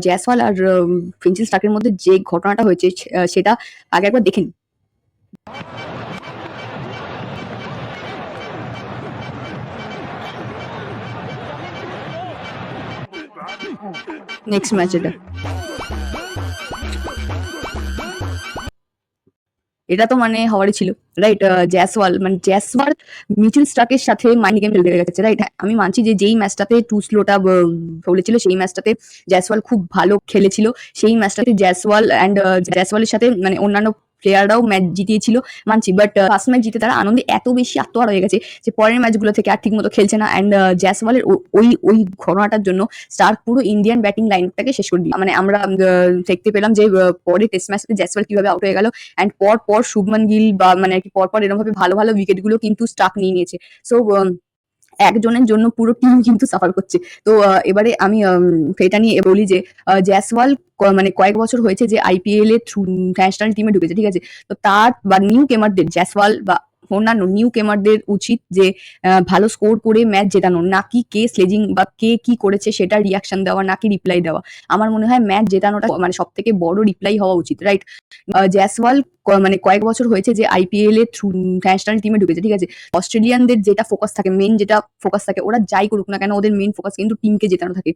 জয়সওয়াল আর princess স্টার্কের মধ্যে যে ঘটনাটা হয়েছে সেটা আগে একবার দেখে নিন। নেক্সট ম্যাচ এটা তো মানে হওয়ারই ছিল, রাইট? জয়সওয়াল মিচেল স্টার্কের সাথে মাইন্ড গেম খেলতে গেছে, রাইট? আমি মানছি যে যেই ম্যাচটাতে টু স্লোটা বলেছিল সেই ম্যাচটাতে জয়সওয়াল খুব ভালো খেলেছিল। সেই ম্যাচটাতে জয়সওয়ালের সাথে মানে অন্যান্য প্লেয়াররাও ম্যাচ জিতিয়েছিল, মানছি। বাট ফার্স্ট ম্যাচ জিতে তারা আনন্দে এত বেশি আত্মহারা হয়ে গেছে যে পরের ম্যাচগুলো থেকে আর ঠিক মতো খেলছে না। অ্যান্ড জয়সওয়ালের ওই ঘটনাটার জন্য স্টার্ক পুরো ইন্ডিয়ান ব্যাটিং লাইনটাকে শেষ করে দিল। মানে আমরা দেখতে পেলাম যে পরে টেস্ট ম্যাচে জয়সওয়াল কিভাবে আউট হয়ে গেল। অ্যান্ড পর শুভমান গিল বা মানে আর কি পর এরকম ভাবে ভালো ভালো উইকেট গুলো কিন্তু স্টার্ক নিয়ে নিয়েছে। সো একজনের জন্য পুরো টিম কিন্তু সাফার করছে। তো এবারে আমি এটা নিয়ে বলি যে জয়সওয়াল মানে কয়েক বছর হয়েছে যে আইপিএল এ থ্রু ন্যাশনাল টিমে ঢুকেছে, ঠিক আছে? তো তার বা নিউ কেমারদের জয়সওয়াল বা অন্যান্য নিউ কেমারদের উচিত যে ভালো স্কোর করে ম্যাচ জেতানো, নাকি কে স্লেজিং বা কে কি করেছে সেটা রিয়াকশন দেওয়া, নাকি রিপ্লাই দেওয়া। আমার মনে হয় ম্যাচ জেতানোটা মানে সব থেকে বড় রিপ্লাই হওয়া উচিত, রাইট? জয়সওয়াল মানে কয়েক বছর হয়েছে যে আইপিএল এ থ্রু ন্যাশনাল টিমে ঢুকেছে, ঠিক আছে? অস্ট্রেলিয়ানদের যেটা ফোকাস থাকে, মেন যেটা ফোকাস থাকে, ওরা যাই করুক না কেন ওদের মেন ফোকাস কিন্তু টিমকে জেতানো থাকে।